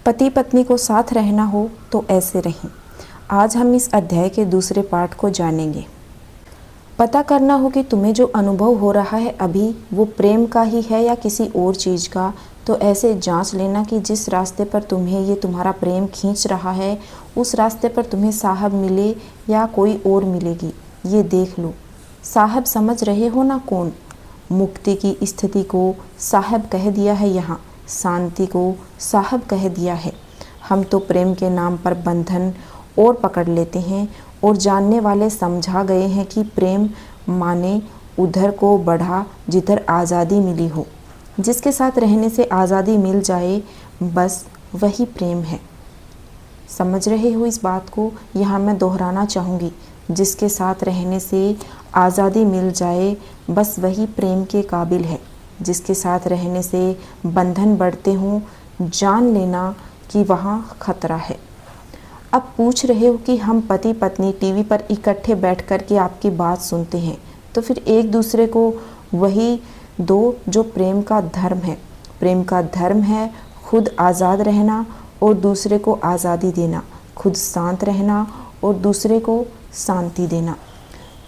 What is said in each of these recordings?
पति पत्नी को साथ रहना हो तो ऐसे रहें। आज हम इस अध्याय के दूसरे पार्ट को जानेंगे। पता करना हो कि तुम्हें जो अनुभव हो रहा है अभी वो प्रेम का ही है या किसी और चीज़ का, तो ऐसे जांच लेना कि जिस रास्ते पर तुम्हें ये तुम्हारा प्रेम खींच रहा है उस रास्ते पर तुम्हें साहब मिले या कोई और मिलेगी, ये देख लो। साहब समझ रहे हो ना कौन? मुक्ति की स्थिति को साहब कह दिया है, यहाँ शांति को साहब कह दिया है। हम तो प्रेम के नाम पर बंधन और पकड़ लेते हैं और जानने वाले समझा गए हैं कि प्रेम माने उधर को बढ़ा जिधर आज़ादी मिली हो। जिसके साथ रहने से आज़ादी मिल जाए बस वही प्रेम है। समझ रहे हो इस बात को? यहाँ मैं दोहराना चाहूँगी, जिसके साथ रहने से आज़ादी मिल जाए बस वही प्रेम के काबिल है। जिसके साथ रहने से बंधन बढ़ते हों, जान लेना कि वहाँ खतरा है। अब पूछ रहे हो कि हम पति पत्नी टीवी पर इकट्ठे बैठ कर के आपकी बात सुनते हैं, तो फिर एक दूसरे को वही दो जो प्रेम का धर्म है। प्रेम का धर्म है खुद आज़ाद रहना और दूसरे को आज़ादी देना, खुद शांत रहना और दूसरे को शांति देना।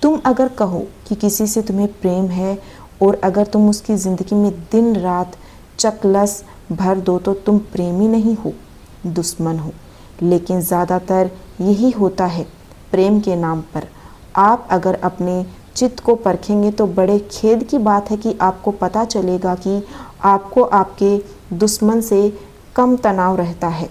तुम अगर कहो कि किसी से तुम्हें प्रेम है और अगर तुम उसकी ज़िंदगी में दिन रात चकलस भर दो तो तुम प्रेमी नहीं हो, दुश्मन हो। लेकिन ज़्यादातर यही होता है प्रेम के नाम पर। आप अगर अपने चित्त को परखेंगे तो बड़े खेद की बात है कि आपको पता चलेगा कि आपको आपके दुश्मन से कम तनाव रहता है।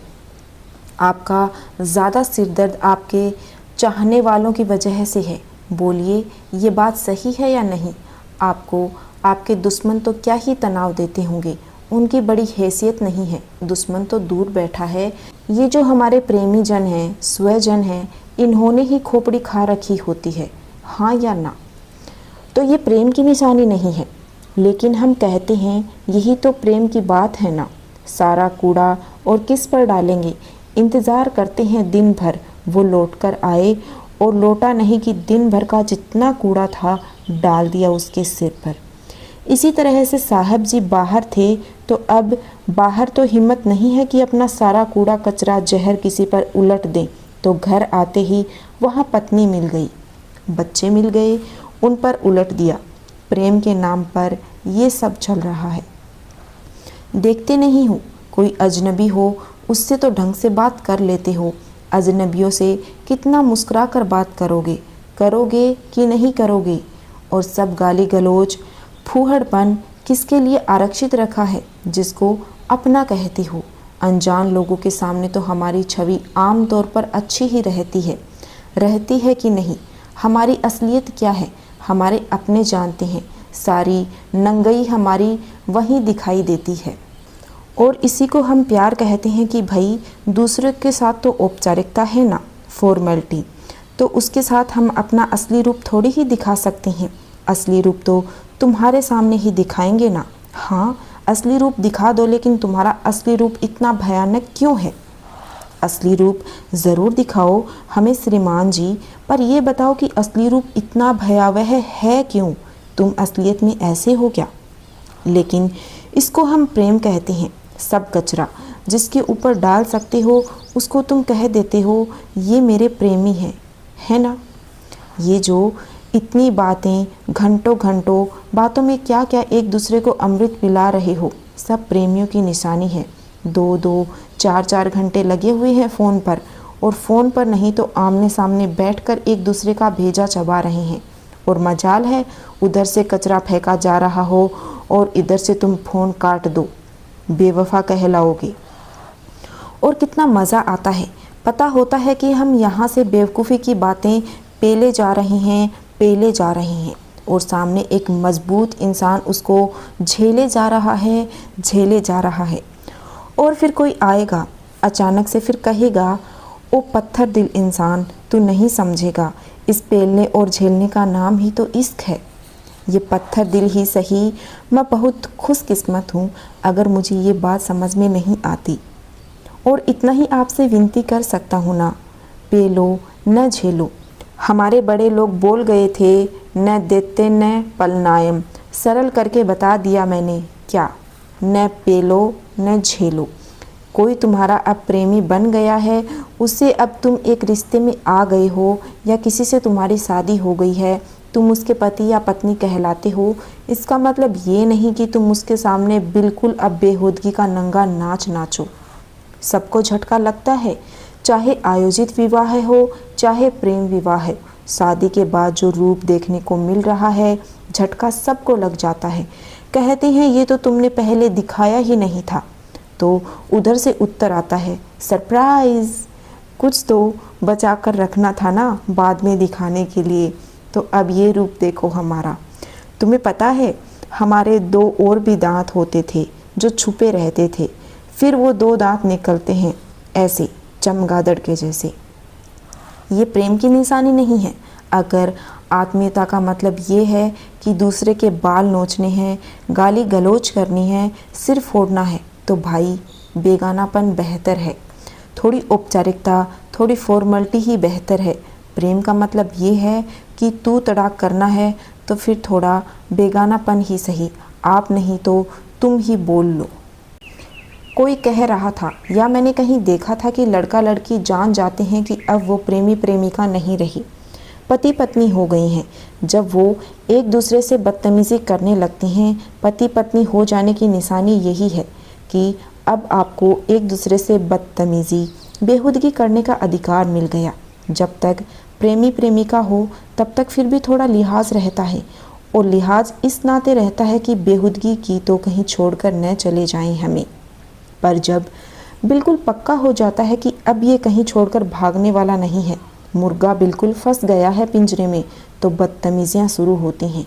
आपका ज़्यादा सिरदर्द आपके चाहने वालों की वजह से है। बोलिए, ये बात सही है या नहीं? आपको आपके दुश्मन तो क्या ही तनाव देते होंगे, उनकी बड़ी हैसियत नहीं है। दुश्मन तो दूर बैठा है, ये जो हमारे प्रेमी जन हैं, स्वजन हैं, इन्होंने ही खोपड़ी खा रखी होती है। हाँ या ना? तो ये प्रेम की निशानी नहीं है, लेकिन हम कहते हैं यही तो प्रेम की बात है ना। सारा कूड़ा और किस पर डालेंगे? इंतज़ार करते हैं दिन भर वो लौट कर आए, और लौटा नहीं कि दिन भर का जितना कूड़ा था डाल दिया उसके सिर पर। इसी तरह से साहब जी बाहर थे तो अब बाहर तो हिम्मत नहीं है कि अपना सारा कूड़ा कचरा जहर किसी पर उलट दें, तो घर आते ही वहाँ पत्नी मिल गई, बच्चे मिल गए, उन पर उलट दिया। प्रेम के नाम पर ये सब चल रहा है। देखते नहीं हो, कोई अजनबी हो उससे तो ढंग से बात कर लेते हो। अजनबियों से कितना मुस्कुरा कर बात करोगे कि नहीं करोगे? और सब गाली गलौज फूहड़पन किसके लिए आरक्षित रखा है, जिसको अपना कहते हो। अनजान लोगों के सामने तो हमारी छवि आम तौर पर अच्छी ही रहती है कि नहीं? हमारी असलियत क्या है हमारे अपने जानते हैं। सारी नंगई हमारी वहीं दिखाई देती है। और इसी को हम प्यार कहते हैं कि भाई दूसरे के साथ तो औपचारिकता है ना, फॉर्मेलिटी, तो उसके साथ हम अपना असली रूप थोड़ी ही दिखा सकते हैं। असली रूप तो तुम्हारे सामने ही दिखाएंगे ना। हाँ, असली रूप दिखा दो, लेकिन तुम्हारा असली रूप इतना भयानक क्यों है? असली रूप ज़रूर दिखाओ हमें श्रीमान जी, पर ये बताओ कि असली रूप इतना भयावह है क्यों? तुम असलियत में ऐसे हो क्या? लेकिन इसको हम प्रेम कहते हैं। सब कचरा जिसके ऊपर डाल सकते हो उसको तुम कह देते हो ये मेरे प्रेमी हैं, है ना? ये जो इतनी बातें, घंटों घंटों बातों में क्या क्या एक दूसरे को अमृत पिला रहे हो, सब प्रेमियों की निशानी है। 2-2, 4-4 घंटे लगे हुए हैं फ़ोन पर, और फ़ोन पर नहीं तो आमने सामने बैठकर एक दूसरे का भेजा चबा रहे हैं। और मजाल है उधर से कचरा फेंका जा रहा हो और इधर से तुम फ़ोन काट दो, बेवफा कहलाओगे। और कितना मज़ा आता है। पता होता है कि हम यहाँ से बेवकूफ़ी की बातें पेले जा रहे हैं और सामने एक मजबूत इंसान उसको झेले जा रहा है। और फिर कोई आएगा अचानक से, फिर कहेगा ओ पत्थर दिल इंसान, तू नहीं समझेगा, इस पेलने और झेलने का नाम ही तो इश्क है। ये पत्थर दिल ही सही, मैं बहुत खुशकिस्मत हूँ अगर मुझे ये बात समझ में नहीं आती। और इतना ही आपसे विनती कर सकता हूँ ना, पेलो न झेलो। हमारे बड़े लोग बोल गए थे, न देते न पलनायम। सरल करके बता दिया मैंने क्या, न पेलो न झेलो। कोई तुम्हारा अब प्रेमी बन गया है, उससे अब तुम एक रिश्ते में आ गए हो, या किसी से तुम्हारी शादी हो गई है, तुम उसके पति या पत्नी कहलाते हो, इसका मतलब ये नहीं कि तुम उसके सामने बिल्कुल अब बेहूदगी का नंगा नाच नाचो। सबको झटका लगता है, चाहे आयोजित विवाह हो चाहे प्रेम विवाह है। शादी के बाद जो रूप देखने को मिल रहा है, झटका सबको लग जाता है। कहते हैं ये तो तुमने पहले दिखाया ही नहीं था। तो उधर से उत्तर आता है, सरप्राइज, कुछ तो बचा कर रखना था ना बाद में दिखाने के लिए। तो अब ये रूप देखो हमारा। तुम्हें पता है हमारे 2 और भी दांत होते थे जो छुपे रहते थे, फिर वो 2 दांत निकलते हैं ऐसे चमगादड़ के जैसे। ये प्रेम की निशानी नहीं है। अगर आत्मीयता का मतलब ये है कि दूसरे के बाल नोचने हैं, गाली गलौज करनी है, सिर फोड़ना है, तो भाई बेगानापन बेहतर है। थोड़ी औपचारिकता, थोड़ी फॉर्मेलिटी ही बेहतर है। प्रेम का मतलब ये है कि तू तड़ाक करना है तो फिर थोड़ा बेगानापन ही सही, आप नहीं तो तुम ही बोल लो। कोई कह रहा था या मैंने कहीं देखा था कि लड़का लड़की जान जाते हैं कि अब वो प्रेमी प्रेमिका नहीं रही, पति पत्नी हो गई हैं। जब वो एक दूसरे से बदतमीज़ी करने लगती हैं, पति पत्नी हो जाने की निशानी यही है कि अब आपको एक दूसरे से बदतमीज़ी, बेहूदगी करने का अधिकार मिल गया। जब तक प्रेमी प्रेमिका हो तब तक फिर भी थोड़ा लिहाज रहता है, और लिहाज इस नाते रहता है कि बेहूदगी की तो कहीं छोड़कर न चले जाएं हमें। पर जब बिल्कुल पक्का हो जाता है कि अब ये कहीं छोड़कर भागने वाला नहीं है, मुर्गा बिल्कुल फंस गया है पिंजरे में, तो बदतमीज़ियाँ शुरू होती हैं।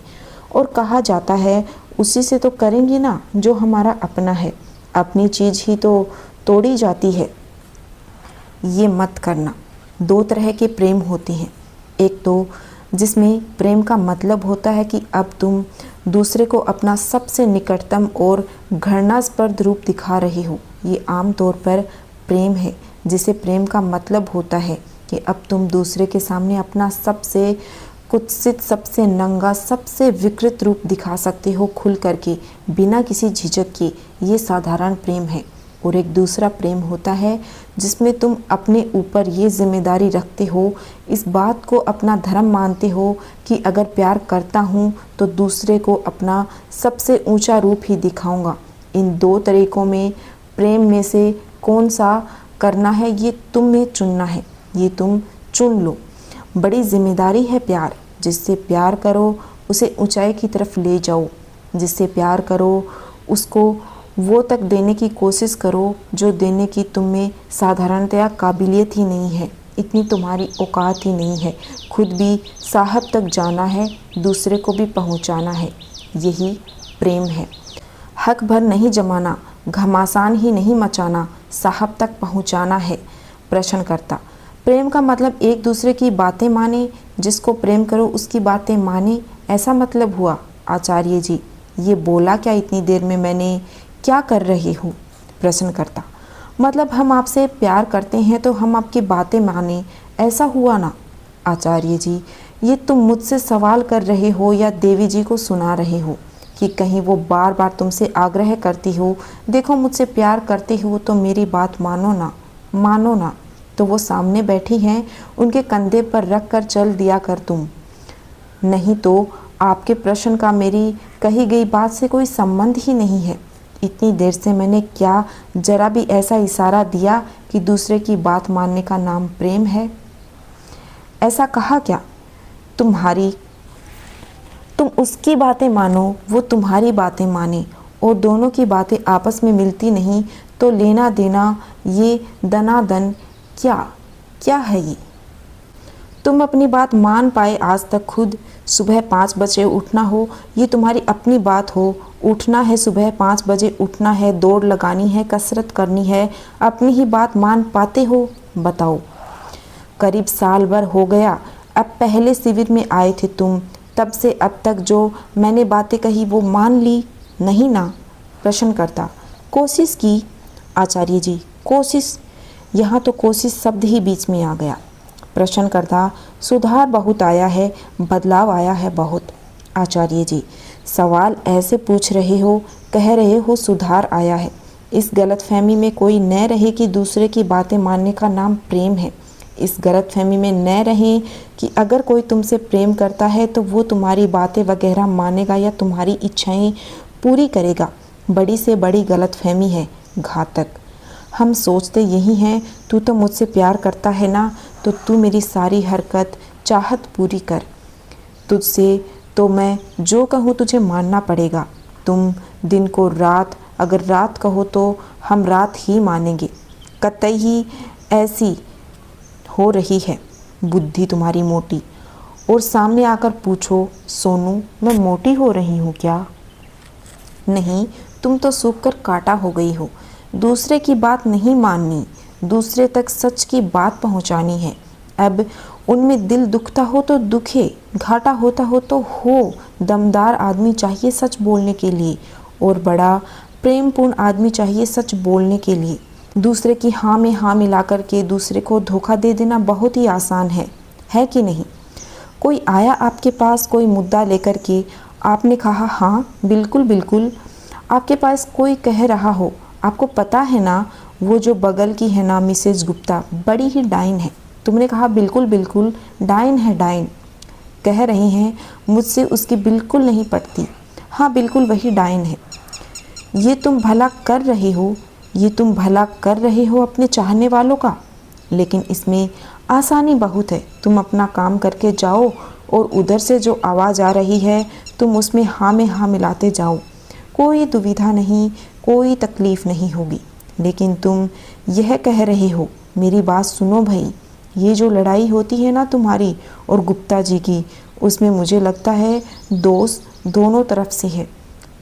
और कहा जाता है उसी से तो करेंगे ना जो हमारा अपना है, अपनी चीज़ ही तो तोड़ी जाती है। ये मत करना। 2 तरह के प्रेम होते हैं। एक तो जिसमें प्रेम का मतलब होता है कि अब तुम दूसरे को अपना सबसे निकटतम और घृणास्पद रूप दिखा रहे हो। ये आम तौर पर प्रेम है, जिसे प्रेम का मतलब होता है कि अब तुम दूसरे के सामने अपना सबसे कुत्सित, सबसे नंगा, सबसे विकृत रूप दिखा सकते हो खुल करके, बिना किसी झिझक के। ये साधारण प्रेम है। और एक दूसरा प्रेम होता है जिसमें तुम अपने ऊपर ये जिम्मेदारी रखते हो, इस बात को अपना धर्म मानते हो कि अगर प्यार करता हूँ तो दूसरे को अपना सबसे ऊंचा रूप ही दिखाऊंगा। इन 2 तरीकों में प्रेम में से कौन सा करना है ये तुम्हें चुनना है, ये तुम चुन लो। बड़ी जिम्मेदारी है प्यार। जिससे प्यार करो उसे ऊंचाई की तरफ ले जाओ, जिससे प्यार करो उसको वो तक देने की कोशिश करो जो देने की तुम में साधारणतया काबिलियत ही नहीं है, इतनी तुम्हारी औकात ही नहीं है। खुद भी साहब तक जाना है, दूसरे को भी पहुंचाना है। यही प्रेम है। हक भर नहीं जमाना, घमासान ही नहीं मचाना, साहब तक पहुंचाना है। प्रश्नकर्ता, प्रेम का मतलब एक दूसरे की बातें माने, जिसको प्रेम करो उसकी बातें माने, ऐसा मतलब हुआ? आचार्य जी, ये बोला क्या इतनी देर में मैंने? क्या कर रहे हो? प्रश्नकर्ता, मतलब हम आपसे प्यार करते हैं तो हम आपकी बातें माने, ऐसा हुआ ना? आचार्य जी, ये तुम मुझसे सवाल कर रहे हो या देवी जी को सुना रहे हो कि कहीं वो बार बार तुमसे आग्रह करती हो, देखो मुझसे प्यार करते हो तो मेरी बात मानो ना, मानो ना? तो वो सामने बैठी हैं, उनके कंधे पर रख कर चल दिया कर तुम। नहीं तो आपके प्रश्न का मेरी कही गई बात से कोई संबंध ही नहीं है। इतनी देर से मैंने क्या जरा भी ऐसा इशारा दिया कि दूसरे की बात मानने का नाम प्रेम है? ऐसा कहा क्या? तुम उसकी बातें मानो, वो तुम्हारी बातें माने, और दोनों की बातें आपस में मिलती नहीं तो लेना देना, ये दनादन क्या है ये? तुम अपनी बात मान पाए आज तक खुद? सुबह 5 बजे उठना हो, ये तुम्हारी अपनी बात हो। उठना है, सुबह 5 बजे उठना है, दौड़ लगानी है, कसरत करनी है, अपनी ही बात मान पाते हो? बताओ। करीब साल भर हो गया, अब पहले शिविर में आए थे तुम, तब से अब तक जो मैंने बातें कही वो मान ली नहीं ना? प्रश्नकर्ता, कोशिश की। आचार्य जी, कोशिश? यहाँ तो कोशिश शब्द ही बीच में आ गया। प्रश्नकर्ता, सुधार बहुत आया है, बदलाव आया है बहुत। आचार्य जी, सवाल ऐसे पूछ रहे हो, कह रहे हो सुधार आया है, इस गलतफहमी में कोई न रहे कि दूसरे की बातें मानने का नाम प्रेम है। इस गलतफहमी में न रहें कि अगर कोई तुमसे प्रेम करता है तो वो तुम्हारी बातें वगैरह मानेगा या तुम्हारी इच्छाएं पूरी करेगा। बड़ी से बड़ी गलतफहमी है, घातक। हम सोचते यही हैं, तू तो मुझसे प्यार करता है ना, तो तू मेरी सारी हरकत चाहत पूरी कर। तुझसे तो मैं जो कहूँ तुझे मानना पड़ेगा। तुम दिन को रात, अगर रात कहो तो हम रात ही मानेंगे। कतई ही ऐसी हो रही है बुद्धि तुम्हारी मोटी। और सामने आकर पूछो, सोनू मैं मोटी हो रही हूँ क्या? नहीं, तुम तो सूख कर कांटा हो गई हो। दूसरे की बात नहीं माननी, दूसरे तक सच की बात पहुँचानी है। अब उनमें दिल दुखता हो तो दुखे, घाटा होता हो तो हो। दमदार आदमी चाहिए सच बोलने के लिए, और बड़ा प्रेमपूर्ण आदमी चाहिए सच बोलने के लिए। दूसरे की हाँ में हाँ मिलाकर के दूसरे को धोखा दे देना बहुत ही आसान है कि नहीं? कोई आया आपके पास कोई मुद्दा लेकर के, आपने कहा हाँ बिल्कुल बिल्कुल। आपके पास कोई कह रहा हो, आपको पता है ना वो जो बगल की है ना मिसेज गुप्ता, बड़ी ही डाइन है। तुमने कहा बिल्कुल बिल्कुल, डाइन है डाइन। कह रहे हैं मुझसे उसकी बिल्कुल नहीं पटती। हाँ बिल्कुल वही डाइन है। ये तुम भला कर रहे हो, ये तुम भला कर रहे हो अपने चाहने वालों का। लेकिन इसमें आसानी बहुत है। तुम अपना काम करके जाओ और उधर से जो आवाज़ आ रही है तुम उसमें हाँ में हाँ मिलाते जाओ। कोई दुविधा नहीं, कोई तकलीफ़ नहीं होगी। लेकिन तुम यह कह रहे हो, मेरी बात सुनो भाई, ये जो लड़ाई होती है ना तुम्हारी और गुप्ता जी की, उसमें मुझे लगता है दोष दोनों तरफ से है।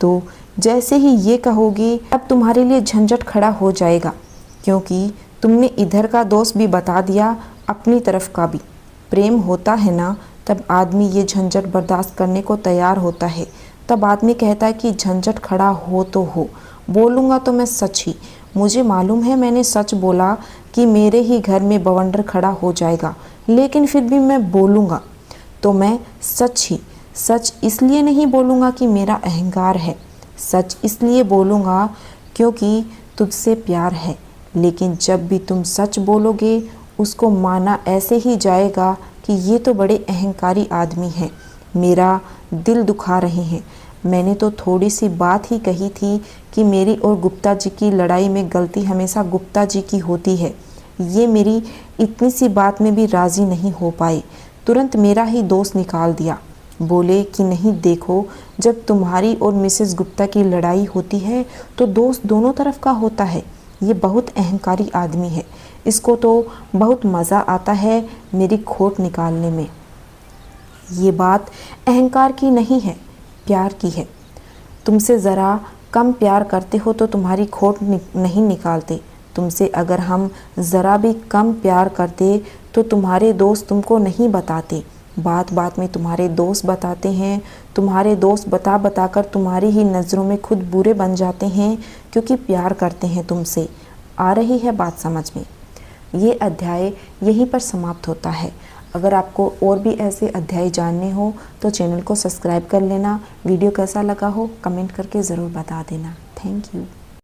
तो जैसे ही ये कहोगे अब तुम्हारे लिए झंझट खड़ा हो जाएगा, क्योंकि तुमने इधर का दोष भी बता दिया, अपनी तरफ का भी। प्रेम होता है ना, तब आदमी ये झंझट बर्दाश्त करने को तैयार होता है। तब आदमी कहता है कि झंझट खड़ा हो तो हो, बोलूँगा तो मैं सच ही। मुझे मालूम है मैंने सच बोला कि मेरे ही घर में बवंडर खड़ा हो जाएगा, लेकिन फिर भी मैं बोलूँगा तो मैं सच ही। सच इसलिए नहीं बोलूँगा कि मेरा अहंकार है, सच इसलिए बोलूँगा क्योंकि तुझसे प्यार है। लेकिन जब भी तुम सच बोलोगे उसको माना ऐसे ही जाएगा कि ये तो बड़े अहंकारी आदमी हैं, मेरा दिल दुखा रहे हैं। मैंने तो थोड़ी सी बात ही कही थी कि मेरी और गुप्ता जी की लड़ाई में गलती हमेशा गुप्ता जी की होती है। ये मेरी इतनी सी बात में भी राज़ी नहीं हो पाए, तुरंत मेरा ही दोष निकाल दिया। बोले कि नहीं देखो, जब तुम्हारी और मिसेस गुप्ता की लड़ाई होती है तो दोष दोनों तरफ का होता है। ये बहुत अहंकारी आदमी है, इसको तो बहुत मज़ा आता है मेरी खोट निकालने में। ये बात अहंकार की नहीं है, प्यार की है। तुमसे ज़रा कम प्यार करते हो तो तुम्हारी खोट नहीं निकालते। तुमसे अगर हम ज़रा भी कम प्यार करते तो तुम्हारे दोस्त तुमको नहीं बताते। बात बात में तुम्हारे दोस्त बताते हैं। तुम्हारे दोस्त बता बता कर तुम्हारी ही नज़रों में खुद बुरे बन जाते हैं, क्योंकि प्यार करते हैं तुमसे। आ रही है बात समझ में? ये अध्याय यहीं पर समाप्त होता है। अगर आपको और भी ऐसे अध्याय जानने हो तो चैनल को सब्सक्राइब कर लेना। वीडियो कैसा लगा हो कमेंट करके ज़रूर बता देना। Thank you.